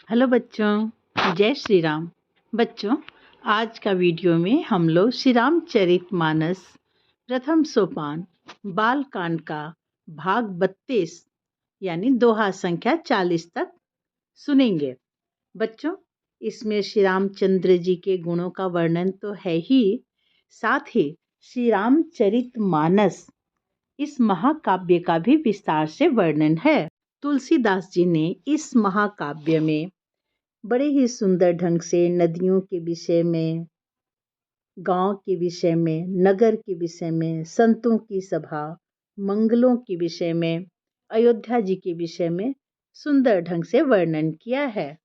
Hello बच्चों, जय श्री राम। बच्चों, आज का वीडियो में हम लोग श्री रामचरितमानस प्रथम सोपान बाल कांड का भाग 32 यानी दोहा संख्या 40 तक सुनेंगे। बच्चों, इसमें श्री रामचंद्र जी के गुणों का वर्णन तो है ही, साथ ही श्री रामचरितमानस इस महाकाव्य का भी विस्तार से वर्णन है। तुलसीदास जी ने इस महाकाव्य में बड़े ही सुंदर ढंग से नदियों के विषय में, गांव के विषय में, नगर के विषय में, संतों की सभा, मंगलों के विषय में, अयोध्या जी के विषय में सुंदर ढंग से वर्णन किया है।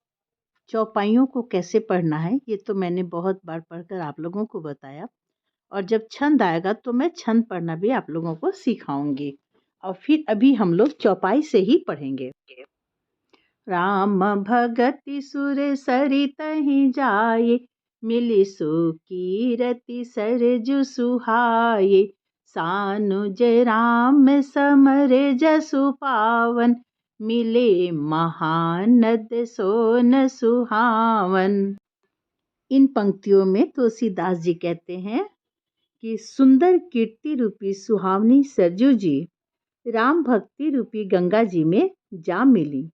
चौपाइयों को कैसे पढ़ना है ये तो मैंने बहुत बार पढ़कर आप लोगों को बताया, और जब छंद आएगा तो मैं छंद पढ़ना भी आप लोगों को सिखाऊंगी। और फिर अभी हम लोग चौपाई से ही पढ़ेंगे। राम भगति सुर सरितहि जाये, मिलि सुकीरति सरजु सुहाये। सानुज राम समर जसु पावन, मिले महानद सोन सुहावन। इन पंक्तियों में तुलसीदास जी कहते हैं कि सुंदर कीर्ति रूपी सुहावनी सरजू जी राम भक्ति रूपी गंगा जी में जा मिली।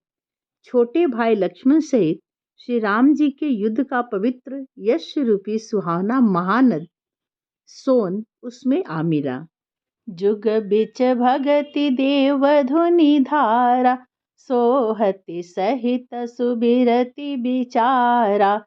छोटे भाई लक्ष्मण सहित श्री राम जी के युद्ध का पवित्र यश रूपी सुहावना महानद सोन उसमें आ मिला। जुग बिच भगति देव धुनि धारा, सोहति सहित सुबिरति बिचारा।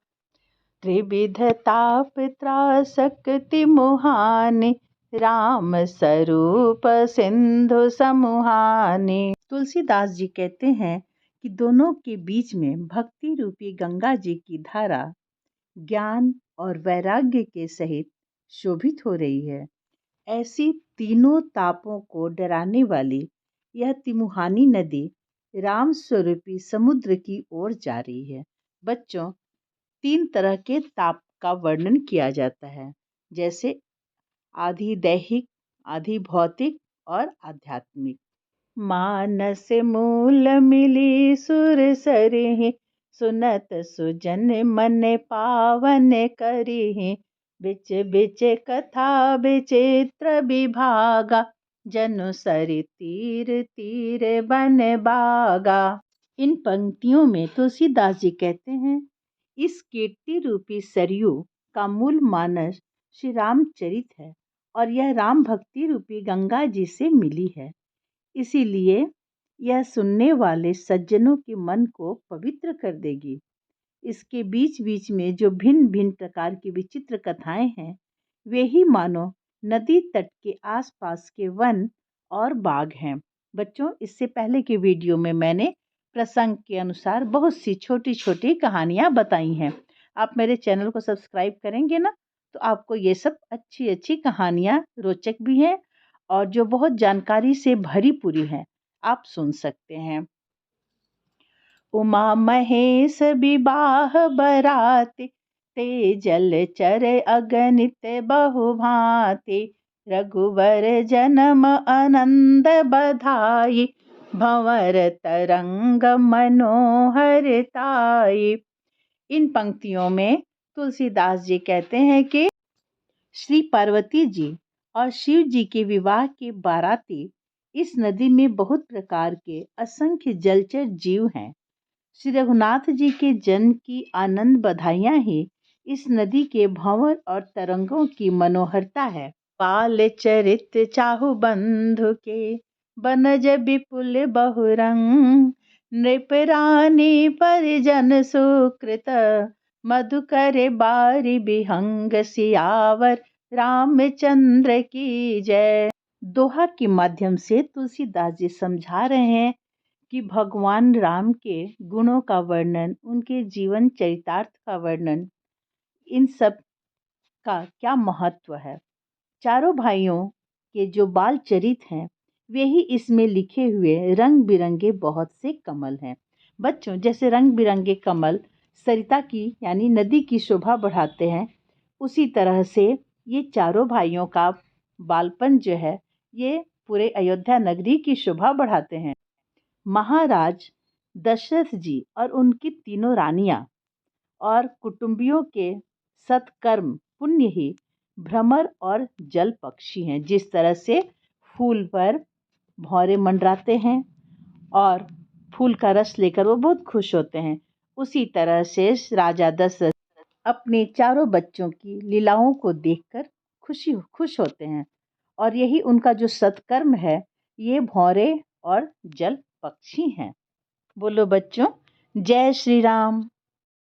त्रिविध ताप त्रासक्ति मुहाने, राम स्वरूप सिंधु समुहाने। तुलसीदास जी कहते हैं कि दोनों के बीच में भक्ति रूपी गंगा जी की धारा ज्ञान और वैराग्य के सहित शोभित हो रही है। ऐसी तीनों तापों को डराने वाली यह तिमुहानी नदी राम स्वरूपी समुद्र की ओर जा रही है। बच्चों, 3 तरह के ताप का वर्णन किया जाता है, जैसे आधि दैहिक, आधि भौतिक और आध्यात्मिक। मानस मूल मिली सुर सरिहि, सुनत सुजन मन पावन करिहि। बिच बिच कथा विचित्र विभागा, जनु सरि तीर तीर बन बागा। इन पंक्तियों में तुलसीदास जी कहते हैं, इस कीर्ति रूपी सरयू का मूल मानस श्री रामचरित है और यह राम भक्ति रूपी गंगा जी से मिली है। इसीलिए यह सुनने वाले सज्जनों के मन को पवित्र कर देगी। इसके बीच बीच में जो भिन्न भिन्न प्रकार की विचित्र कथाएं हैं, वे ही मानो नदी तट के आसपास के वन और बाग हैं। बच्चों, इससे पहले के वीडियो में मैंने प्रसंग के अनुसार बहुत सी छोटी छोटी कहानियां बताई हैं। आप मेरे चैनल को सब्सक्राइब करेंगे ना, तो आपको ये सब अच्छी अच्छी कहानियां रोचक भी हैं और जो बहुत जानकारी से भरी पूरी है, आप सुन सकते हैं। उमा महेश विवाह बराते, ते जल चर अगणित बहुभांति। रघुवर जन्म आनंद बधाई, भंवर तरंग मनोहर ताई। इन पंक्तियों में तुलसीदास जी कहते हैं कि श्री पार्वती जी और शिव जी के विवाह के बाराती इस नदी में बहुत प्रकार के असंख्य जलचर जीव हैं। श्री रघुनाथ जी के जन्म की आनंद बधाइयाँ ही इस नदी के भंवर और तरंगों की मनोहरता है। पाल चरित चाहु बंधु के, बनज विपुल बहुरंग। नृप रानी परिजन सुकृत, मधुकर बारी बिहंग। सियावर रामचंद्र की जय। दोहा के माध्यम से तुलसीदास जी समझा रहे हैं कि भगवान राम के गुणों का वर्णन, उनके जीवन चरितार्थ का वर्णन, इन सब का क्या महत्व है। चारों भाइयों के जो बाल चरित हैं, वे ही इसमें लिखे हुए रंग बिरंगे बहुत से कमल हैं। बच्चों, जैसे रंग बिरंगे कमल सरिता की यानी नदी की शोभा बढ़ाते हैं, उसी तरह से ये चारों भाइयों का बालपन जो है, ये पूरे अयोध्या नगरी की शोभा बढ़ाते हैं। महाराज दशरथ जी और उनकी तीनों रानियां और कुटुंबियों के सत्कर्म पुण्य ही भ्रमर और जल पक्षी हैं। जिस तरह से फूल पर भौरे मंडराते हैं और फूल का रस लेकर वो बहुत खुश होते हैं, उसी तरह से राजा दशरथ अपने चारों बच्चों की लीलाओं को देखकर खुश होते हैं। और यही उनका जो सत्कर्म है, ये भौरे और जल पक्षी हैं। बोलो बच्चों, जय श्री राम।